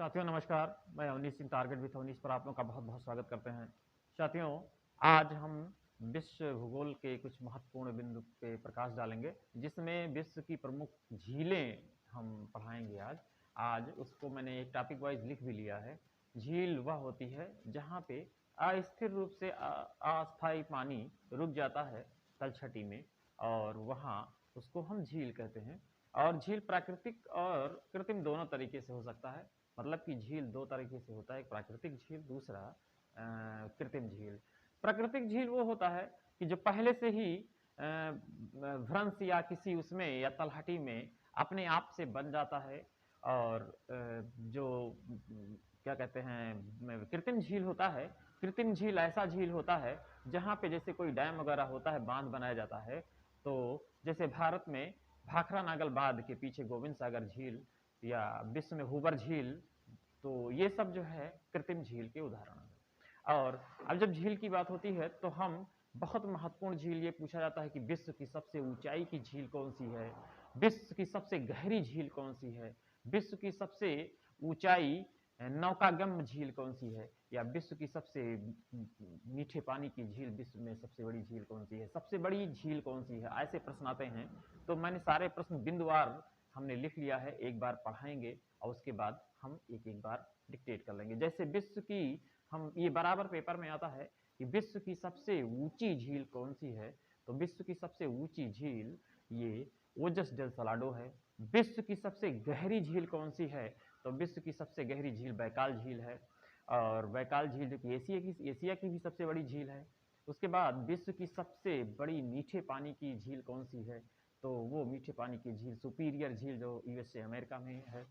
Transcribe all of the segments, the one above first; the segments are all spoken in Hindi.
साथियों नमस्कार, मैं अवनीश सिंह टारगेट विथ अवनीश पर आप लोगों का बहुत बहुत स्वागत करते हैं। साथियों, आज हम विश्व भूगोल के कुछ महत्वपूर्ण बिंदु पे प्रकाश डालेंगे, जिसमें विश्व की प्रमुख झीलें हम पढ़ाएंगे। आज उसको मैंने एक टॉपिक वाइज लिख भी लिया है। झील वह होती है जहाँ पे अस्थिर रूप से अस्थायी पानी रुक जाता है तलछटी में, और वहाँ उसको हम झील कहते हैं। और झील प्राकृतिक और कृत्रिम दोनों तरीके से हो सकता है। मतलब कि झील दो तरीके से होता है, एक प्राकृतिक झील, दूसरा कृत्रिम झील। प्राकृतिक झील वो होता है कि जो पहले से ही भ्रंश या किसी उसमें या तलहटी में अपने आप से बन जाता है। और जो क्या कहते हैं कृत्रिम झील होता है, कृत्रिम झील ऐसा झील होता है जहाँ पे जैसे कोई डैम वगैरह होता है, बांध बनाया जाता है। तो जैसे भारत में भाखड़ा नागल बांध के पीछे गोविंद सागर झील, या विश्व में हुबर झील, तो ये सब जो है कृत्रिम झील के उदाहरण है। और अब जब झील की बात होती है तो हम बहुत महत्वपूर्ण झील ये पूछा जाता है कि विश्व की सबसे ऊंचाई की झील कौन सी है, विश्व की सबसे गहरी झील कौन सी है, विश्व की सबसे ऊंचाई नौकागम्य झील कौन सी है, या विश्व की सबसे मीठे पानी की झील, विश्व में सबसे बड़ी झील कौन सी है, सबसे बड़ी झील कौन सी है, ऐसे प्रश्न आते हैं। तो मैंने सारे प्रश्न बिंदुवार हमने लिख लिया है, एक बार पढ़ाएंगे और उसके बाद हम एक एक बार डिक्टेट कर लेंगे। जैसे विश्व की, हम ये बराबर पेपर में आता है कि विश्व की सबसे ऊंची झील कौन सी है, तो विश्व की सबसे ऊंची झील ये ओजस डेल सलाडो है। विश्व की सबसे गहरी झील कौन सी है, तो विश्व की सबसे गहरी झील बैकाल झील है। और बैकाल झील जो कि एशिया की भी सबसे बड़ी झील है। उसके बाद विश्व की सबसे बड़ी मीठे पानी की झील कौन सी है, तो वो मीठे पानी की झील सुपीरियर झील जो यूएसए अमेरिका में है।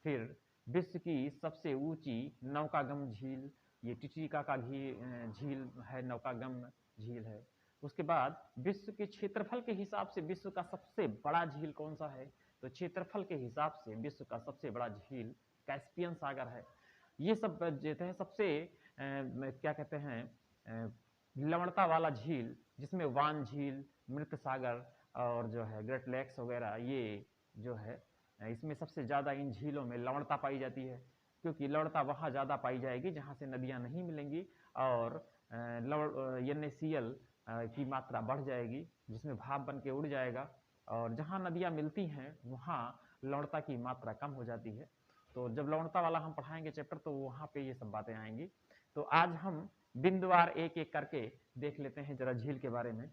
फिर विश्व की सबसे ऊंची नौकागम झील, ये टिटिकाका झील है, नौकागम झील है। उसके बाद विश्व के क्षेत्रफल के हिसाब से विश्व का सबसे बड़ा झील कौन सा है, तो क्षेत्रफल के हिसाब से विश्व का सबसे बड़ा झील कैस्पियन सागर है। ये सब जो है सबसे क्या कहते हैं लवणता वाला झील, जिसमें वान झील, मृत सागर और जो है ग्रेट लेक्स वगैरह, ये जो है इसमें सबसे ज़्यादा इन झीलों में लवणता पाई जाती है, क्योंकि लवणता वहाँ ज़्यादा पाई जाएगी जहाँ से नदियाँ नहीं मिलेंगी, और NaCl की मात्रा बढ़ जाएगी, जिसमें भाप बन के उड़ जाएगा। और जहाँ नदियाँ मिलती हैं वहाँ लवणता की मात्रा कम हो जाती है। तो जब लवणता वाला हम पढ़ाएंगे चैप्टर, तो वहाँ पे ये सब बातें आएंगी। तो आज हम बिंदुवार एक एक करके देख लेते हैं जरा झील के बारे में।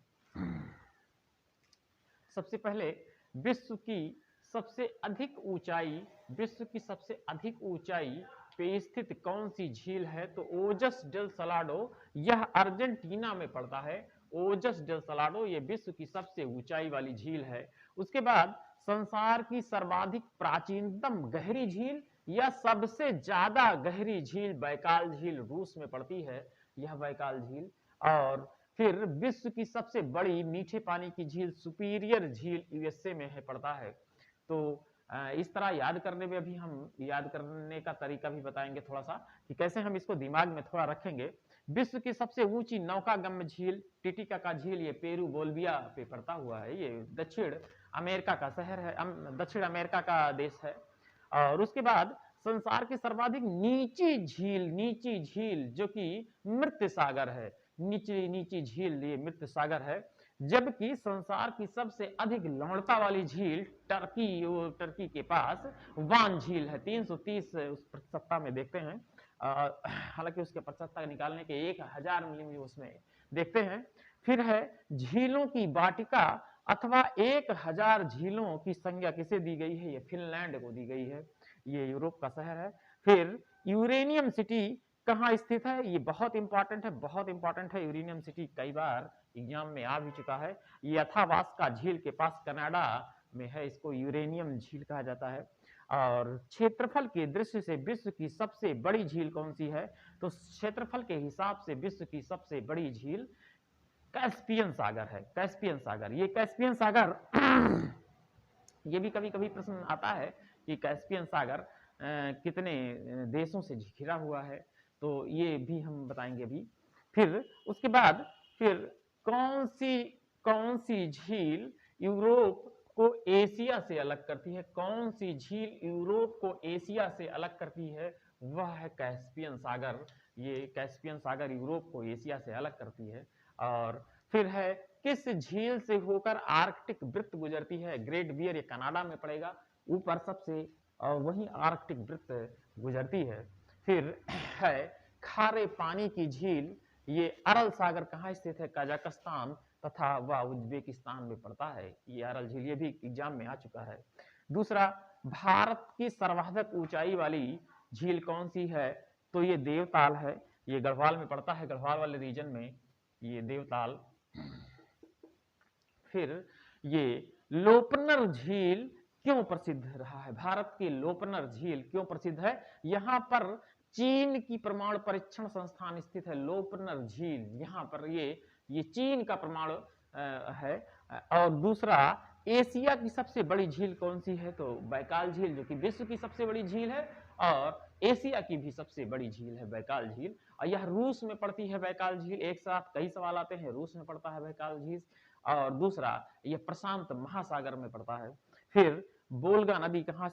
सबसे पहले विश्व की सबसे अधिक ऊंचाई, विश्व की सबसे अधिक ऊंचाई पे स्थित कौन सी झील है, तो ओजस डेल सलाडो, यह अर्जेंटीना में पड़ता है। ओजस डेल सलाडो ये विश्व की सबसे ऊंचाई वाली झील है। उसके बाद संसार की सर्वाधिक प्राचीनतम गहरी झील या सबसे ज्यादा गहरी झील बैकाल झील रूस में पड़ती है, यह बैकाल झील। और फिर विश्व की सबसे बड़ी मीठे पानी की झील सुपीरियर झील यूएसए में है, पड़ता है। तो इस तरह याद करने में भी हम याद करने का तरीका भी बताएंगे थोड़ा सा, कि कैसे हम इसको दिमाग में थोड़ा रखेंगे। विश्व की सबसे ऊंची नौकागम्य झील टिटिकाका झील, ये पेरू बोल्विया पे पड़ता हुआ है, ये दक्षिण अमेरिका का शहर है, दक्षिण अमेरिका का देश है। और उसके बाद संसार की सर्वाधिक नीची झील जो कि मृत सागर है, नीची झील ये मृत सागर है। जबकि संसार की सबसे अधिक लवणता वाली झील टर्की के पास वान झील है, 330 उस प्रतिशतता में देखते हैं। हालांकि उसके प्रतिशतता निकालने के 1000 मिलीमीटर उसमें देखते हैं। फिर है झीलों की वाटिका अथवा 1000 झीलों की संज्ञा किसे दी गई है, ये फिनलैंड को दी गई है, ये यूरोप का शहर है। फिर यूरेनियम सिटी कहाँ स्थित है, ये बहुत इंपॉर्टेंट है, बहुत इंपॉर्टेंट है। यूरेनियम सिटी कई बार एग्जाम में आ भी चुका है। ये अथावास्का झील के पास कनाडा में है, इसको यूरेनियम झील कहा जाता है। और क्षेत्रफल के दृष्टि से विश्व की सबसे बड़ी झील कौन सी है, तो क्षेत्रफल के हिसाब से विश्व की सबसे बड़ी झील कैस्पियन सागर है। कैस्पियन सागर, ये कैस्पियन सागर ये भी कभी कभी प्रश्न आता है कि कैस्पियन सागर कितने देशों से घिरा हुआ है, तो ये भी हम बताएंगे अभी। फिर उसके बाद फिर कौन सी झील यूरोप को एशिया से अलग करती है? कौन सी झील यूरोप को एशिया से अलग करती है? वह है कैस्पियन सागर। ये कैस्पियन सागर यूरोप को एशिया से अलग करती है। और फिर है किस झील से होकर आर्कटिक वृत्त गुजरती है? ग्रेट बियर, ये कनाडा में पड़ेगा ऊपर सबसे, और वहीं आर्कटिक वृत्त गुजरती है। फिर है खारे पानी की झील, ये अरल सागर कहाँ स्थित है? कजाकिस्तान तथा वह उज्बेकिस्तान में पड़ता है। ये अरल झील, ये भी एग्जाम में आ चुका है। दूसरा, भारत की सर्वाधिक ऊंचाई वाली झील कौन सी है? तो ये देवताल है, ये गढ़वाल में पड़ता है, गढ़वाल वाले रीजन में ये देवताल। फिर ये लोपनर झील क्यों प्रसिद्ध रहा है? भारत की लोपनर झील क्यों प्रसिद्ध है? यहाँ पर चीन की परमाणु परीक्षण संस्थान स्थित है। लोपनर झील यहाँ पर ये चीन का परमाणु है। और दूसरा, एशिया की सबसे बड़ी झील कौन सी है? तो बैकाल झील, जो कि विश्व की सबसे बड़ी झील है और एशिया की भी सबसे बड़ी झील है बैकाल झील। और यह रूस में पड़ती है बैकाल झील। एक साथ कई सवाल आते हैं, रूस में पड़ता है बैकाल झील। और दूसरा, यह प्रशांत महासागर में पड़ता है। फिर बोल्गा नदी कहाँ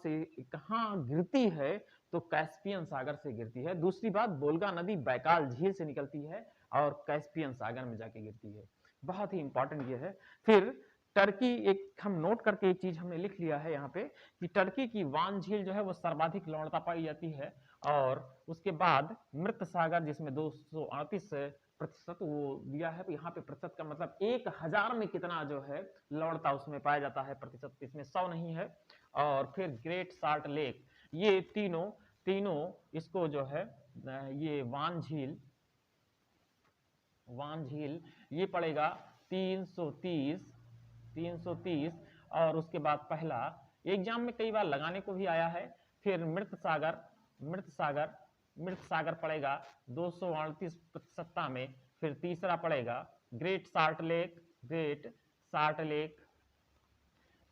गिरती है? तो कैस्पियन सागर से गिरती है। दूसरी बात, बोल्गा नदी बैकाल झील से निकलती है और कैस्पियन सागर में जाके गिरती है। बहुत ही इंपॉर्टेंट ये है। फिर टर्की, एक हम नोट करके एक चीज हमने लिख लिया है यहाँ पे कि टर्की की वान झील जो है वो सर्वाधिक लवणता पाई जाती है। और उसके बाद मृत सागर, जिसमें 238% वो दिया है। यहाँ पे प्रतिशत का मतलब 1000 में कितना जो है लवणता उसमें पाया जाता है प्रतिशत, इसमें 100 नहीं है। और फिर ग्रेट साल्ट लेक, ये तीनों इसको जो है ये वान झील ये पड़ेगा 330। और उसके बाद पहला एग्जाम में कई बार लगाने को भी आया है। फिर मृत सागर पड़ेगा 238% में। फिर तीसरा पड़ेगा ग्रेट साल्ट लेक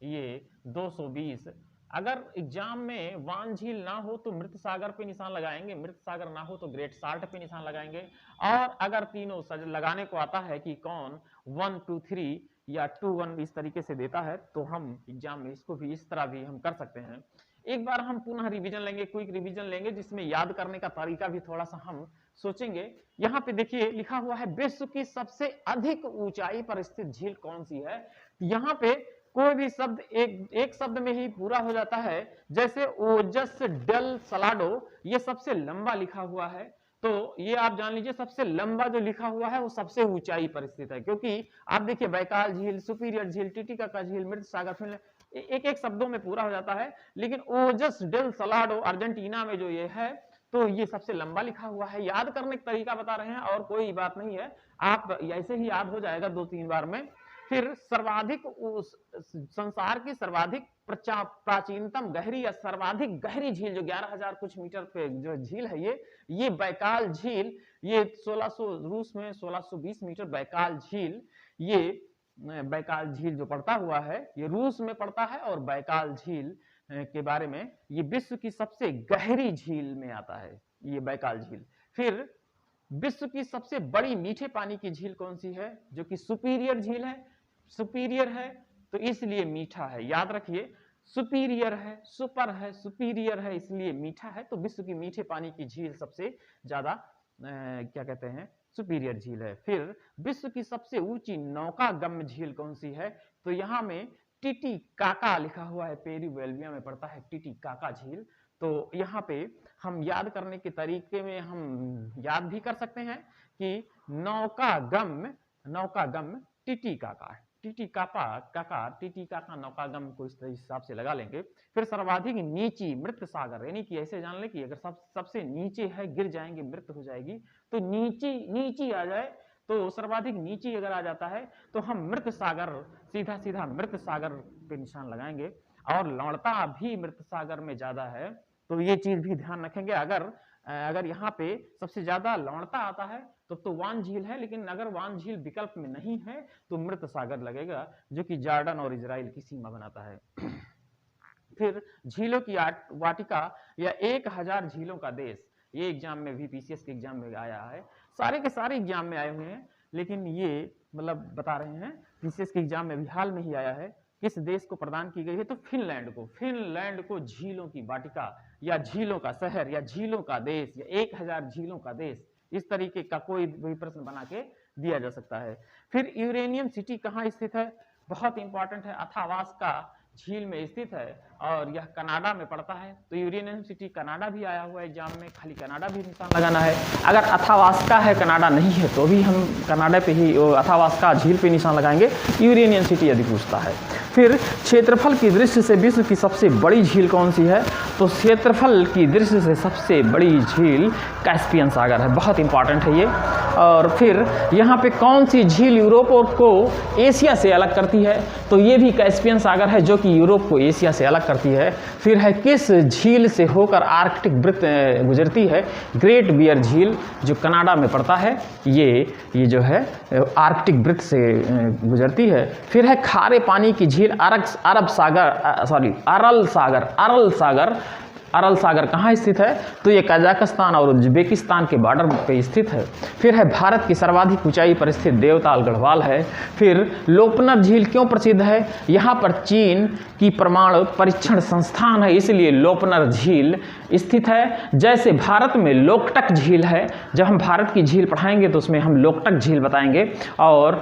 ये 220। अगर एग्जाम में वान झील ना हो तो मृत सागर पे निशान लगाएंगे, मृत सागर ना हो तो ग्रेट साल्ट पे निशान लगाएंगे। और अगर तीनों लगाने को आता है कि कौन 1 2 3 या 2 1 इस तरीके से देता है, तो हम एग्जाम में इसको भी इस तरह भी हम कर सकते हैं। एक बार हम पुनः रिवीजन लेंगे, क्विक रिवीजन लेंगे, जिसमें याद करने का तरीका भी थोड़ा सा हम सोचेंगे। यहाँ पे देखिए लिखा हुआ है विश्व की सबसे अधिक ऊंचाई पर स्थित झील कौन सी है? यहाँ पे कोई भी शब्द एक शब्द में ही पूरा हो जाता है। जैसे ओजस डेल सलाडो, ये सबसे लंबा लिखा हुआ है, तो ये आप जान लीजिए सबसे लंबा जो लिखा हुआ है वो सबसे ऊंचाई पर स्थित है। क्योंकि आप देखिए बैकाल झील, सुपीरियर झील, टिटिकाका झील, मृत सागर, फिर एक शब्दों में पूरा हो जाता है। लेकिन ओजस डेल सलाडो अर्जेंटीना में जो ये है, तो ये सबसे लंबा लिखा हुआ है। याद करने का तरीका बता रहे हैं और कोई बात नहीं है, आप ऐसे ही याद हो जाएगा 2-3 बार में। फिर संसार की सर्वाधिक प्राचीनतम गहरी या सर्वाधिक गहरी झील जो 11,000 कुछ मीटर पे जो झील है, ये बैकाल झील, ये 1600 रूस में 1620 मीटर बैकाल झील, ये बैकाल झील जो पड़ता हुआ है ये रूस में पड़ता है। और बैकाल झील के बारे में, ये विश्व की सबसे गहरी झील में आता है ये बैकाल झील। फिर विश्व की सबसे बड़ी मीठे पानी की झील कौन सी है? जो कि सुपीरियर झील है। सुपीरियर है तो इसलिए मीठा है, याद रखिए। सुपीरियर है, सुपर है, सुपीरियर है, इसलिए मीठा है। तो विश्व की मीठे पानी की झील सबसे ज्यादा क्या कहते हैं, सुपीरियर झील है। फिर विश्व की सबसे ऊंची नौकागम्य झील कौन सी है? तो यहाँ में टिटिकाका लिखा हुआ है, पेरुवेल्विया में पड़ता है टिटिकाका झील। तो यहाँ पे हम याद करने के तरीके में हम याद भी कर सकते हैं कि नौकागम्य टिटिकाका नौकागम को इस हिसाब से लगा लेंगे। फिर सर्वाधिक नीची मृत सागर, यानी कि ऐसे जान ले कि अगर सबसे नीचे है, गिर जाएंगे, मृत हो जाएगी, तो नीची आ जाए, तो सर्वाधिक नीची अगर आ जाता है तो हम मृत सागर, सीधा मृत सागर पे निशान लगाएंगे। और लवणता भी मृत सागर में ज्यादा है, तो ये चीज भी ध्यान रखेंगे। अगर यहाँ पे सबसे ज्यादा लवणता आता है तो वान झील है, लेकिन अगर वान झील विकल्प में नहीं है तो मृत सागर लगेगा, जो कि जॉर्डन और इजराइल की सीमा बनाता है। फिर झीलों की वाटिका या 1000 झीलों का देश, ये एग्जाम में भी, पीसीएस के एग्जाम में आया है, सारे के सारे एग्जाम में आए हुए हैं, लेकिन ये मतलब बता रहे हैं पीसीएस के एग्जाम में भी हाल में ही आया है। किस देश को प्रदान की गई है? तो फिनलैंड को। फिनलैंड को झीलों की वाटिका या झीलों का शहर या झीलों का देश या 1000 झीलों का देश, इस तरीके का कोई भी प्रश्न बना के दिया जा सकता है। फिर यूरेनियम सिटी कहाँ स्थित है? बहुत इंपॉर्टेंट है, अथावास्का झील में स्थित है और यह कनाडा में पड़ता है। तो यूरेनियम सिटी कनाडा भी आया हुआ है एग्जाम में, खाली कनाडा भी निशान लगाना है। अगर अथावास्का है, कनाडा नहीं है, तो भी हम कनाडा पे ही अथावास्का झील पे निशान लगाएंगे, यूरेनियम सिटी यदि पूछता है। फिर क्षेत्रफल की दृष्टि से विश्व की सबसे बड़ी झील कौन सी है? तो क्षेत्रफल की दृष्टि से सबसे बड़ी झील कैस्पियन सागर है, बहुत इंपॉर्टेंट है ये। और फिर यहाँ पे कौन सी झील यूरोप को एशिया से अलग करती है? तो ये भी कैस्पियन सागर है जो कि यूरोप को एशिया से अलग करती है। फिर है किस झील से होकर आर्कटिक वृत्त गुजरती है? ग्रेट बियर झील जो कनाडा में पड़ता है, ये जो है आर्कटिक वृत्त से गुजरती है। फिर है खारे पानी की झील अरल सागर कहाँ स्थित है? तो ये कजाकिस्तान और उज्बेकिस्तान के बॉर्डर पे स्थित है। फिर है भारत की सर्वाधिक ऊंचाई पर स्थित देवताल गढ़वाल है। फिर लोपनर झील क्यों प्रसिद्ध है? यहाँ पर चीन की परमाणु परीक्षण संस्थान है, इसलिए लोपनर झील स्थित है। जैसे भारत में लोकटक झील है, जब हम भारत की झील पढ़ाएंगे तो उसमें हम लोकटक झील बताएंगे, और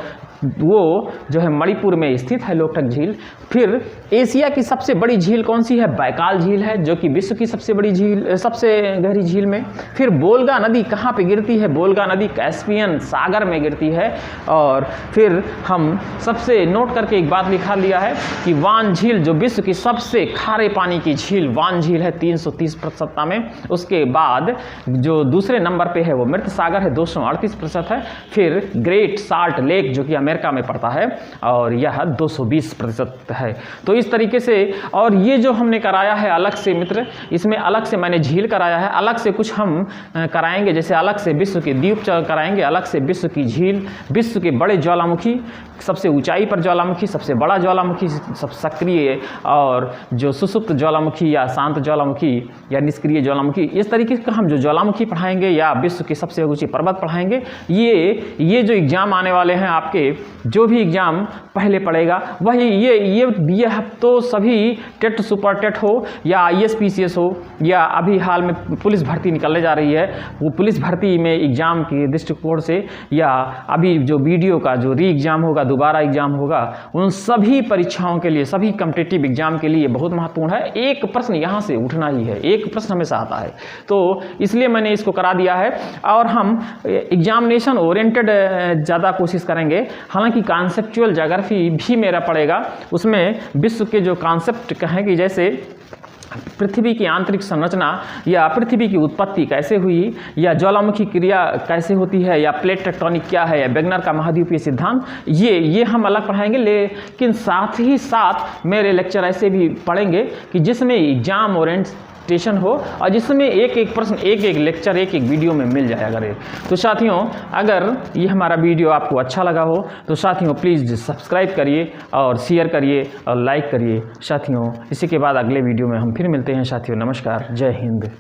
वो जो है मणिपुर में स्थित है लोकटक झील। फिर एशिया की सबसे बड़ी झील कौन सी है? बैकाल झील है, जो कि विश्व की सबसे बड़ी झील, सबसे गहरी झील में। फिर बोल्गा नदी कहाँ पे गिरती है? बोल्गा नदी कैस्पियन सागर में गिरती है। और फिर हम सबसे नोट करके एक बात लिखा लिया है कि वान झील जो विश्व की सबसे खारे पानी की झील वान झील है 330% में। उसके बाद जो दूसरे नंबर पे है वो मृत सागर है, 238% है। फिर ग्रेट साल्ट लेक जो कि अमेरिका में पड़ता है और यह 220% है। तो इस तरीके से, और ये जो हमने कराया है अलग से मित्र, इसमें अलग से मैंने झील कराया है, अलग से कुछ हम कराएंगे, जैसे अलग से विश्व के द्वीप कराएंगे, अलग से विश्व की झील, विश्व के बड़े ज्वालामुखी, सबसे ऊंचाई पर ज्वालामुखी, सबसे बड़ा ज्वालामुखी, सब सक्रिय और जो सुसुप्त ज्वालामुखी या शांत ज्वालामुखी या निष्क्रिय ज्वालामुखी, इस तरीके का हम जो ज्वालामुखी पढ़ाएंगे या विश्व की सबसे ऊंची पर्वत पढ़ाएंगे। ये जो एग्जाम आने वाले हैं आपके, जो भी एग्जाम पहले पड़ेगा वही ये तो सभी टेट सुपर टेट हो या IAS PCS हो या अभी हाल में पुलिस भर्ती निकलने जा रही है, वो पुलिस भर्ती में एग्जाम के दृष्टिकोण से, या अभी जो वीडियो का जो री एग्जाम होगा, दोबारा एग्जाम होगा, उन सभी परीक्षाओं के लिए, सभी कॉम्पिटिटिव एग्जाम के लिए बहुत महत्वपूर्ण है। एक प्रश्न यहाँ से उठना ही है, एक प्रश्न हमेशा आता है, तो इसलिए मैंने इसको करा दिया है। और हम एग्जामिनेशन ओरिएंटेड ज़्यादा कोशिश करेंगे। हालांकि कॉन्सेप्चुअल ज्योग्राफी भी मेरा पड़ेगा, उसमें विश्व के जो कॉन्सेप्ट कहें कि जैसे पृथ्वी की आंतरिक संरचना या पृथ्वी की उत्पत्ति कैसे हुई, या ज्वालामुखी क्रिया कैसे होती है, या प्लेट टेक्टोनिक क्या है, या वेगनर का महाद्वीपीय सिद्धांत, ये हम अलग पढ़ाएंगे। लेकिन साथ ही साथ मेरे लेक्चर ऐसे भी पढ़ेंगे कि जिसमें एग्जाम ओरिएंटेशन हो और जिसमें एक एक प्रश्न, एक एक लेक्चर, एक एक वीडियो में मिल जाया करे। तो साथियों, अगर ये हमारा वीडियो आपको अच्छा लगा हो तो साथियों प्लीज़ सब्सक्राइब करिए और शेयर करिए और लाइक करिए। साथियों, इसी के बाद अगले वीडियो में हम फिर मिलते हैं। साथियों नमस्कार, जय हिंद।